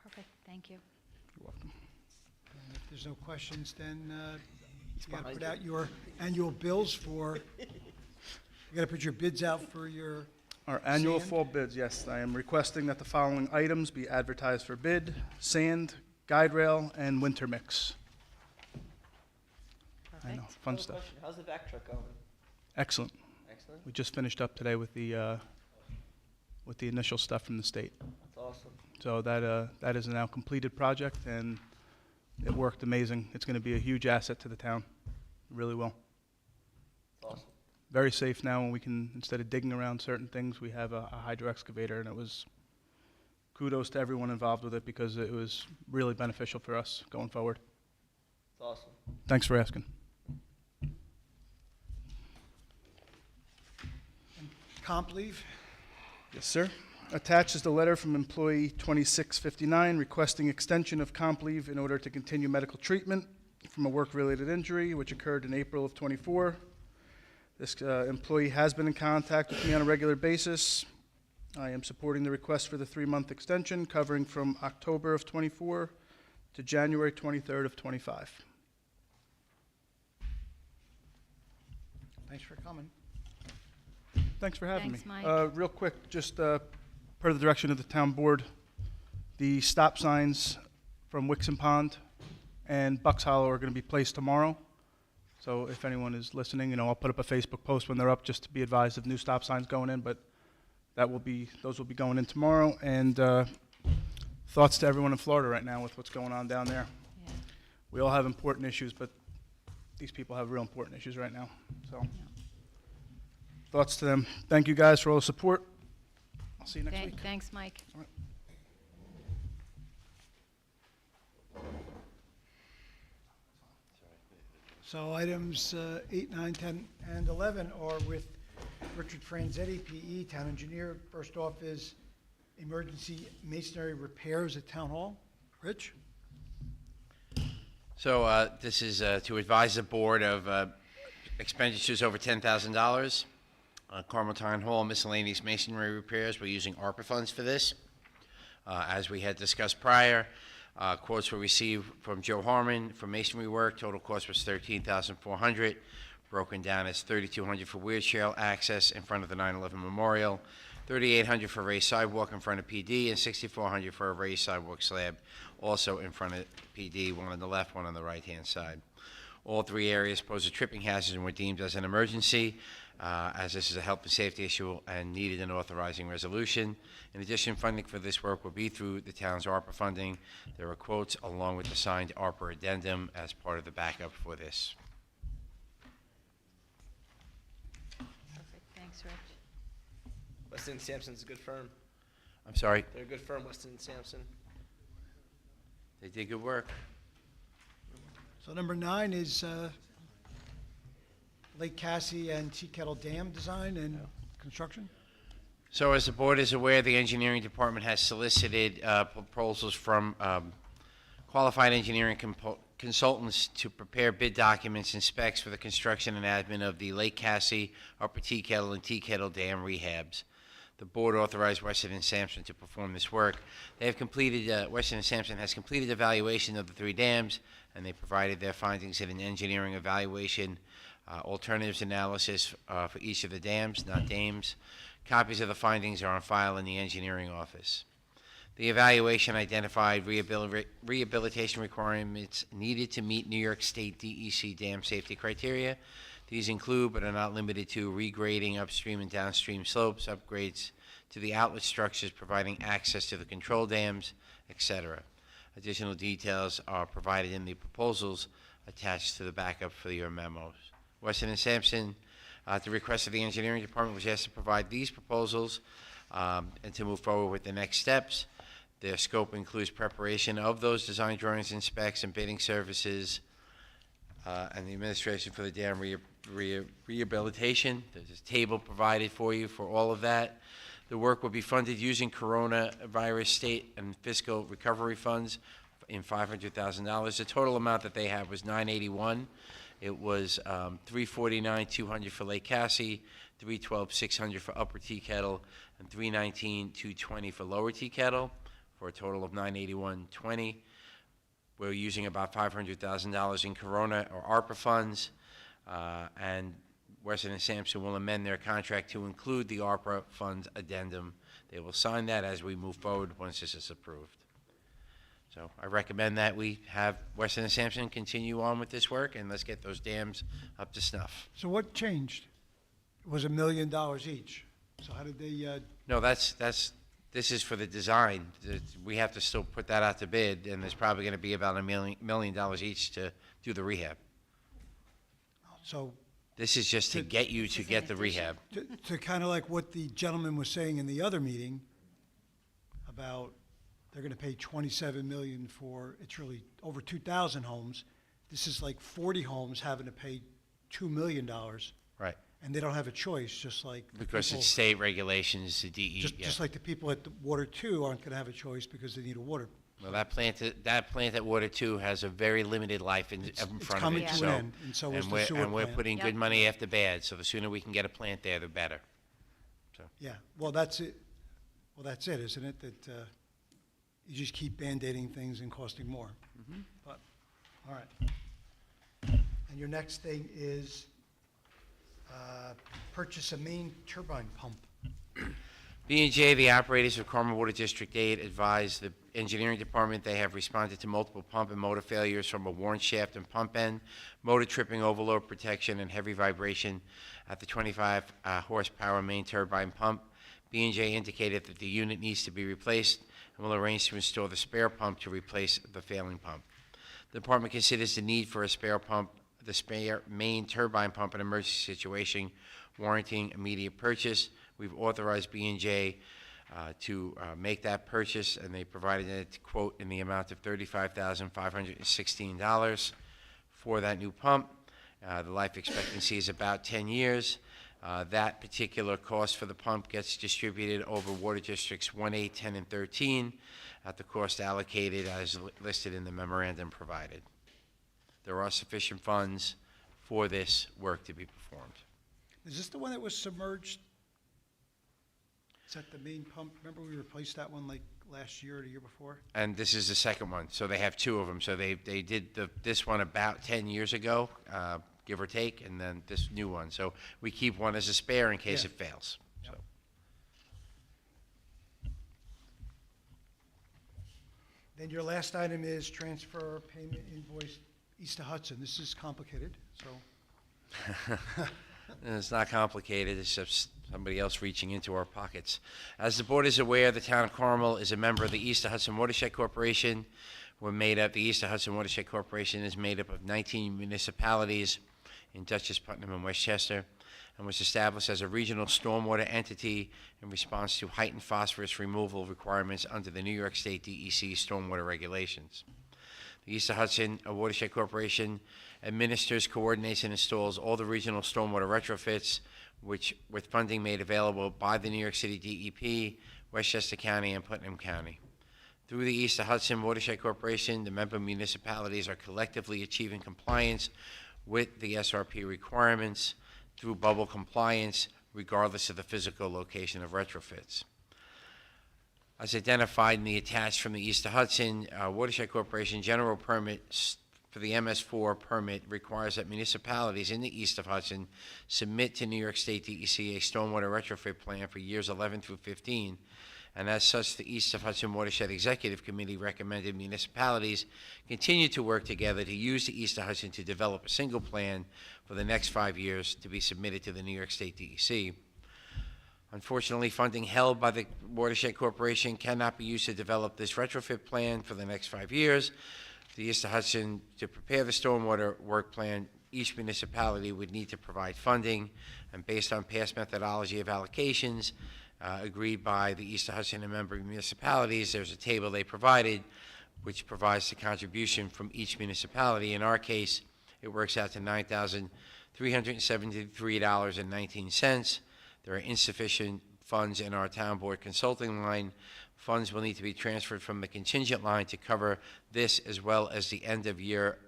Perfect, thank you. You're welcome. And if there's no questions, then you got to put out your annual bills for, you got to put your bids out for your Our annual sand. fall bids, yes. I am requesting that the following items be advertised for bid: sand, guide rail, and winter mix. I know, fun stuff. How's the back truck going? Excellent. Excellent. We just finished up today with the initial stuff from the state. That's awesome. So that is a now completed project, and it worked amazing. It's going to be a huge asset to the town. It really will. That's awesome. Very safe now, and we can, instead of digging around certain things, we have a hydro excavator, and it was kudos to everyone involved with it because it was really beneficial for us going forward. It's awesome. Thanks for asking. comp leave. Yes, sir. Attached is the letter from employee 2659 requesting extension of comp leave in order to continue medical treatment from a work-related injury which occurred in April of 24. This employee has been in contact with me on a regular basis. I am supporting the request for the 3-month extension covering from October of 24 to January 23rd of 25. Thanks for coming. Thanks for having Thanks, me. Mike. Real quick, just per the direction of the town board, the stop signs from Wixon Pond and Bucks Hollow are going to be placed tomorrow. So if anyone is listening, I'll put up a Facebook post when they're up just to be advised of new stop signs going in, but those will be going in tomorrow. And thoughts to everyone in Florida right now with what's going on down there. Yeah. We all have important issues, but these people have real important issues right now. So thoughts to them. Thank you guys for all the support. I'll see you next week. Thanks, Mike. All right. So items 8, 9, 10, and 11 are with Richard Franzetti, PE, Town Engineer. First off is emergency masonry repairs at Town Hall. Rich? So this is to advise the board of expenditures over $10,000. Carmel Town Hall miscellaneous masonry repairs, we're using ARPA funds for this. As we had discussed prior, quotes were received from Joe Harmon for masonry work. Total cost was $13,400, broken down as $3,200 for wheelchair access in front of the 9/11 Memorial, $3,800 for raised sidewalk in front of PD, and $6,400 for a raised sidewalk slab also in front of PD, one on the left, one on the right-hand side. All three areas pose a tripping hazard and were deemed as an emergency, as this is a health and safety issue and needed an authorizing resolution. In addition, funding for this work will be through the town's ARPA funding. There are quotes along with the signed ARPA addendum as part of the backup for this. Perfect, thanks, Rich. Weston Sampson's a good firm. I'm sorry, They're a good firm, Weston Sampson. they did good work. So number 9 is Lake Cassie and Tea Kettle Dam design and construction. So as the board is aware, the engineering department has solicited proposals from qualified engineering consultants to prepare bid documents and specs for the construction and admin of the Lake Cassie, Upper Tea Kettle, and Tea Kettle Dam rehabs. The board authorized Weston and Sampson to perform this work. They have completed, Weston and Sampson has completed evaluation of the 3 dams, and they provided their findings in an engineering evaluation, alternatives analysis for each of the dams, not dams. Copies of the findings are on file in the engineering office. The evaluation identified rehabilitation requirements needed to meet New York State DEC dam safety criteria. These include, but are not limited to, regrading upstream and downstream slopes, upgrades to the outlet structures providing access to the control dams, etc. Additional details are provided in the proposals attached to the backup for your memos. Weston and Sampson, at the request of the engineering department, was asked to provide these proposals and to move forward with the next steps. Their scope includes preparation of those design drawings and specs and bidding services and the administration for the dam rehabilitation. There's a table provided for you for all of that. The work will be funded using coronavirus state and fiscal recovery funds in $500,000. The total amount that they have was $981. It was $349,200 for Lake Cassie, $312,600 for Upper Tea Kettle, and $319,220 for Lower Tea Kettle, for a total of $981,20. We're using about $500,000 in Corona or ARPA funds, and Weston and Sampson will amend their contract to include the ARPA funds addendum. They will sign that as we move forward once this is approved. So I recommend that we have Weston and Sampson continue on with this work, and let's get those dams up to snuff. So what changed? It was $1 million each. So how did they, No, this is for the design. We have to still put that out to bid, and there's probably going to be about $1 million each to do the rehab. so This is just to get you to get the rehab. to kind of like what the gentleman was saying in the other meeting about they're going to pay $27 million for, it's really over 2,000 homes. This is like 40 homes having to pay $2 million, Right. and they don't have a choice, just like the Because people- it's state regulations, the DE. just like the people at the Water 2 aren't going to have a choice because they need a water. Well, that plant at Water 2 has a very limited life in It's front of coming it. to So, an end, and so is the sewer and we're plant. putting good Yep. money after bad, so the sooner we can get a plant there, the better. Yeah, well, that's it. Well, that's it, isn't it? That you just keep Band-Aiding things and costing more. But, all right. And your next thing is purchase a main turbine pump. B&J, the operators of Carmel Water District 8, advised the engineering department they have responded to multiple pump and motor failures from a worn shaft and pump end, motor tripping, overload protection, and heavy vibration at the 25 horsepower main turbine pump. B&J indicated that the unit needs to be replaced and will arrange to install the spare pump to replace the failing pump. The department considers the need for a spare pump, the spare main turbine pump, an emergency situation warranting immediate purchase. We've authorized B&J to make that purchase, and they provided a quote in the amount of $35,516 for that new pump. The life expectancy is about 10 years. That particular cost for the pump gets distributed over water districts 1, 8, 10, and 13 at the cost allocated as listed in the memorandum provided. There are sufficient funds for this work to be performed. Is this the one that was submerged? Is that the main pump? Remember we replaced that one like last year or the year before? And this is the second one, so they have two of them. So they did this one about 10 years ago, give or take, and then this new one. So we keep one as a spare in case Yeah. it fails. So. Then your last item is transfer payment invoice East of Hudson. This is complicated, so. And it's not complicated, it's just somebody else reaching into our pockets. As the board is aware, the town of Carmel is a member of the East of Hudson Watershed Corporation. The East of Hudson Watershed Corporation is made up of 19 municipalities in Dutchess, Putnam, and Westchester, and was established as a regional stormwater entity in response to heightened phosphorus removal requirements under the New York State DEC stormwater regulations. The East of Hudson Watershed Corporation administers, coordinates, and installs all the regional stormwater retrofits, which, with funding made available by the New York City DEP, Westchester County, and Putnam County. Through the East of Hudson Watershed Corporation, the member municipalities are collectively achieving compliance with the SRP requirements through bubble compliance, regardless of the physical location of retrofits. As identified in the attached from the East of Hudson Watershed Corporation general permit for the MS4 permit requires that municipalities in the East of Hudson submit to New York State DEC a stormwater retrofit plan for years 11 through 15, and as such, the East of Hudson Watershed Executive Committee recommended municipalities continue to work together to use the East of Hudson to develop a single plan for the next 5 years to be submitted to the New York State DEC. Unfortunately, funding held by the Watershed Corporation cannot be used to develop this retrofit plan for the next 5 years. The East of Hudson, to prepare the stormwater work plan, each municipality would need to provide funding, and based on past methodology of allocations agreed by the East of Hudson and member municipalities, there's a table they provided which provides the contribution from each municipality. In our case, it works out to $9,373.19. There are insufficient funds in our town board consulting line. Funds will need to be transferred from the contingent line to cover this, as well as the end of year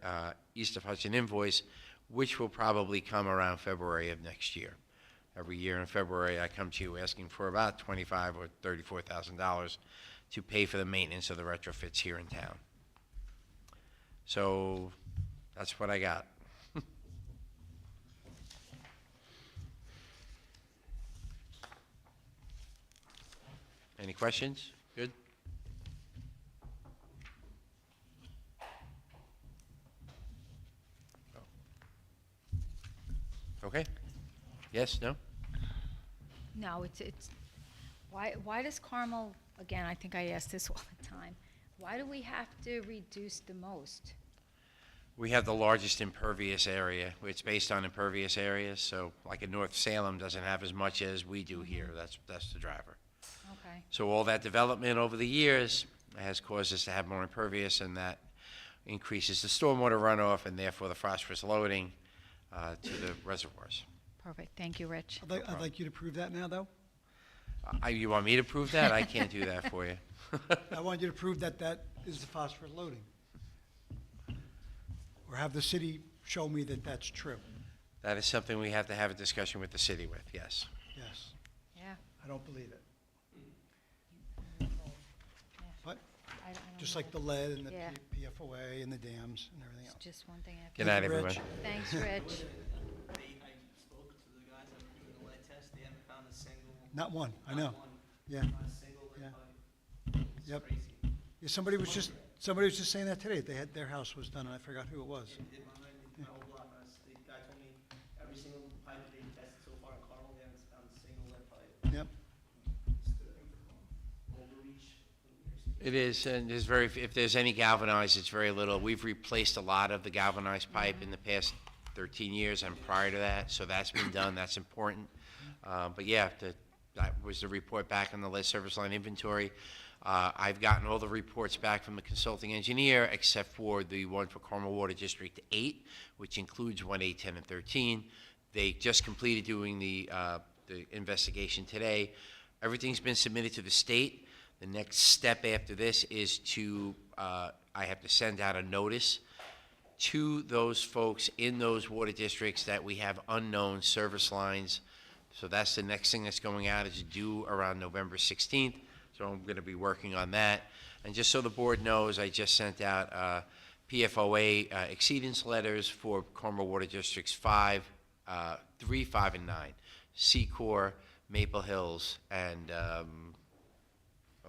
East of Hudson invoice, which will probably come around February of next year. Every year in February, I come to you asking for about $25,000 or $34,000 to pay for the maintenance of the retrofits here in town. So that's what I got. Any questions? Good? Okay. Yes, no? No, it's, why does Carmel, again, I think I ask this all the time, why do we have to reduce the most? We have the largest impervious area. It's based on impervious areas, so like in North Salem doesn't have as much as we do here. That's the driver. Okay, So all that development over the years has caused us to have more impervious, and that increases the stormwater runoff and therefore the phosphorus loading to the reservoirs. perfect, thank you, Rich. I'd like you to prove that now, though. You want me to prove that? I can't do that for you. I want you to prove that that is the phosphorus loading. Or have the city show me that that's true. That is something we have to have a discussion with the city with, yes. Yes, Yeah. I don't believe it. What? I don't Just know. like the lead and the Yeah. PFOA and the dams and everything It's else. just one thing after. Good night, Thank you, Rich. everyone. Thanks, Rich. I spoke to the guys that were doing the lead test, they haven't found a single. Not one, I know. not one, Yeah, Not a single lead Yeah. pipe. It's Yep. crazy. yeah, somebody was just saying that today. They had, their house was done, and I forgot who it was. In my old block, the guy told me every single pipe that they tested so far in Carmel, they haven't found a single lead pipe. Yep. Overreach. It is, and there's very, if there's any galvanized, it's very little. We've replaced a lot of the galvanized pipe in the past 13 years and prior to that, so that's been done, that's important. But yeah, that was the report back on the lead service line inventory. I've gotten all the reports back from the consulting engineer, except for the one for Carmel Water District 8, which includes 1, 8, 10, and 13. They just completed doing the investigation today. Everything's been submitted to the state. The next step after this is to, I have to send out a notice to those folks in those water districts that we have unknown service lines. So that's the next thing that's going out, is due around November 16th. So I'm going to be working on that. And just so the board knows, I just sent out PFOA exceedance letters for Carmel Water Districts 3, 5, and 9. Secor, Maple Hills, and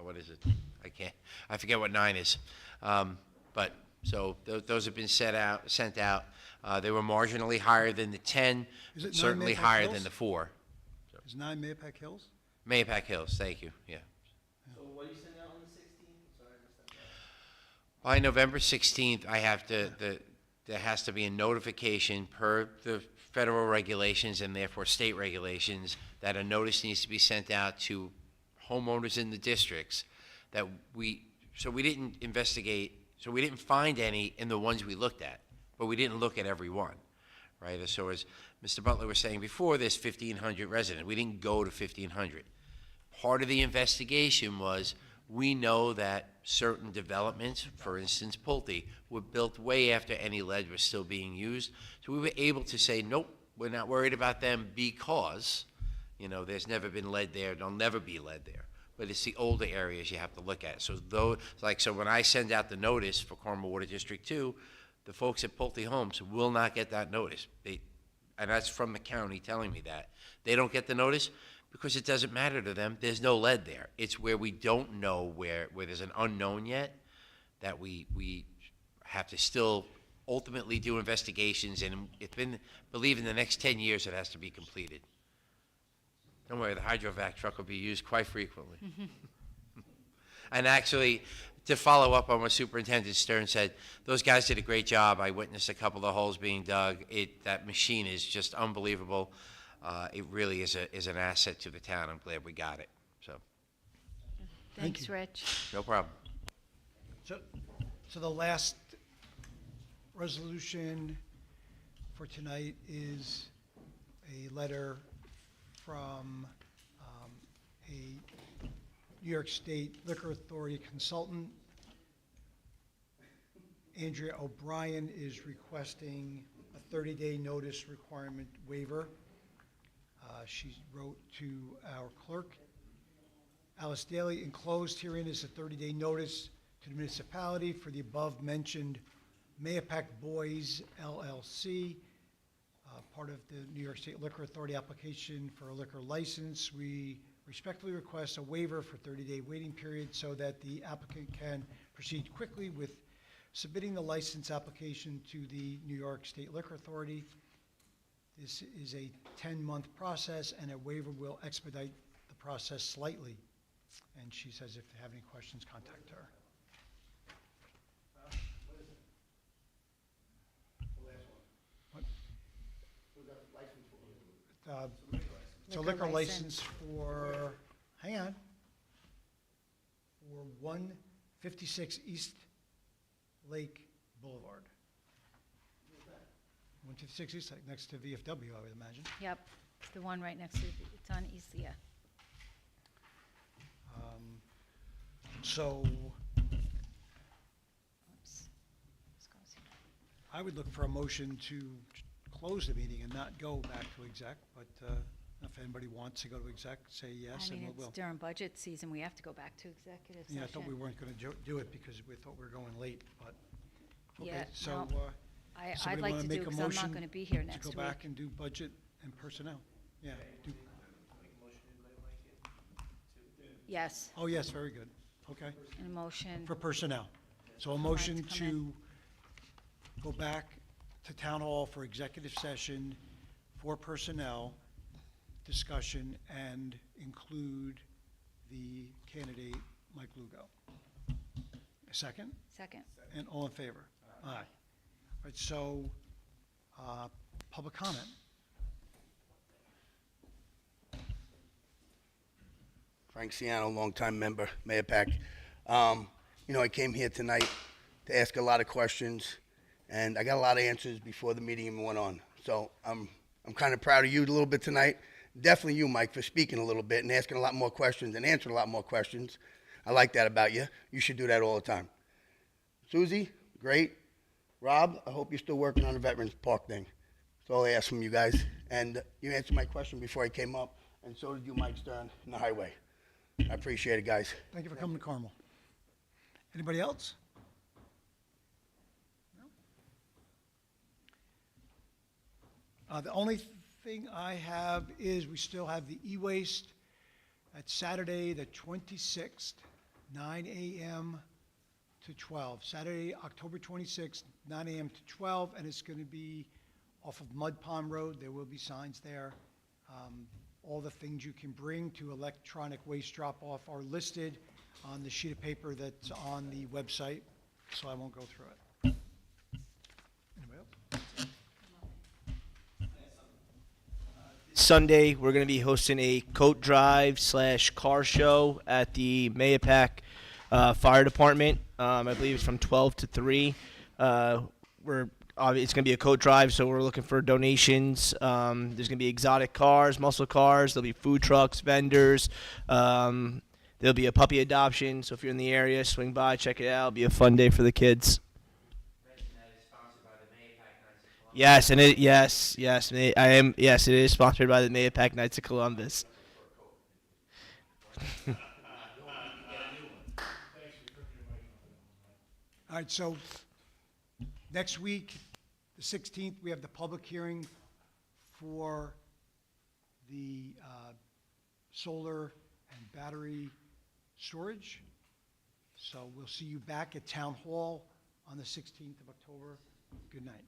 what is it? I forget what 9 is. But so those have been sent out. They were marginally higher than the 10, Is it 9 certainly Mapac higher Hills? than the 4. Is 9 Mapac Hills? Mapac Hills, thank you, yeah. So what are you sending out on the 16th? Sorry, I missed that. By November 16th, there has to be a notification per the federal regulations and therefore state regulations that a notice needs to be sent out to homeowners in the districts so we didn't investigate, so we didn't find any in the ones we looked at, but we didn't look at every one, right? So as Mr. Butler was saying before, there's 1,500 residents. We didn't go to 1,500. Part of the investigation was we know that certain developments, for instance, Pulte, were built way after any lead was still being used. So we were able to say, nope, we're not worried about them because, there's never been lead there, there'll never be lead there. But it's the older areas you have to look at. So when I send out the notice for Carmel Water District 2, the folks at Pulte Homes will not get that notice. And that's from the county telling me that. They don't get the notice because it doesn't matter to them. There's no lead there. It's where we don't know, where there's an unknown yet, that we have to still ultimately do investigations, and believe in the next 10 years it has to be completed. Don't worry, the hydrovac truck will be used quite frequently. And actually, to follow up on what Superintendent Stern said, those guys did a great job. I witnessed a couple of the holes being dug. That machine is just unbelievable. It really is an asset to the town. I'm glad we got it. So, Thanks, Rich. no problem. So the last resolution for tonight is a letter from a New York State Liquor Authority consultant. Andrea O'Brien is requesting a 30-day notice requirement waiver. She wrote to our clerk. Alice Daly, enclosed herein is a 30-day notice to the municipality for the above-mentioned Mayapack Boys LLC, part of the New York State Liquor Authority application for a liquor license. We respectfully request a waiver for 30-day waiting period so that the applicant can proceed quickly with submitting the license application to the New York State Liquor Authority. This is a 10-month process, and a waiver will expedite the process slightly. And she says if they have any questions, contact her. So liquor license for, hang on, for 156 East Lake Boulevard. 156 East Lake, next to VFW, I would imagine. Yep, the one right next to, it's on East, yeah. So Oops. Let's go see. I would look for a motion to close the meeting and not go back to exec, but if anybody wants to go to exec, say yes, I and mean, we will. it's during budget season, we have to go back to executive session. Yeah, I thought we weren't going to do it because we thought we were going late, but, okay, Yeah, so no, does I'd somebody like wanna to make do, a because I'm not motion going to be here next to week. go back and do budget and personnel. Yeah. Yes, Oh, yes, very good. Okay. an emotion. For personnel. So a Come motion come to in. go back to town hall for executive session for personnel discussion and include the candidate, Mike Lugo. A second? Second. And all in favor? Aye. All right, so, public comment. Frank Ciano, longtime member, Mayapack. I came here tonight to ask a lot of questions, and I got a lot of answers before the meeting even went on. So I'm kind of proud of you a little bit tonight. Definitely you, Mike, for speaking a little bit and asking a lot more questions and answering a lot more questions. I like that about you. You should do that all the time. Susie, great. Rob, I hope you're still working on the Veterans Park thing. That's all I ask from you guys. And you answered my question before I came up, and so did you, Mike Stern, in the highway. I appreciate it, guys. Thank you for coming to Carmel. Anybody else? No? The only thing I have is we still have the e-waste at Saturday, the 26th, 9 a.m. to 12. Saturday, October 26th, 9 a.m. to 12, and it's going to be off of Mud Pond Road. There will be signs there. All the things you can bring to electronic waste drop-off are listed on the sheet of paper that's on the website, so I won't go through it. Anybody else? Sunday, we're going to be hosting a coat drive / car show at the Mayapack Fire Department. I believe it's from 12 to 3. It's going to be a coat drive, so we're looking for donations. There's going to be exotic cars, muscle cars. There'll be food trucks, vendors. There'll be a puppy adoption, so if you're in the area, swing by, check it out. It'll be a fun day for the kids. Yes, and I am. Yes, it is sponsored by the Mayapack Knights of Columbus. All right, so next week, the 16th, we have the public hearing for the solar and battery storage. So we'll see you back at Town Hall on the 16th of October. Good night.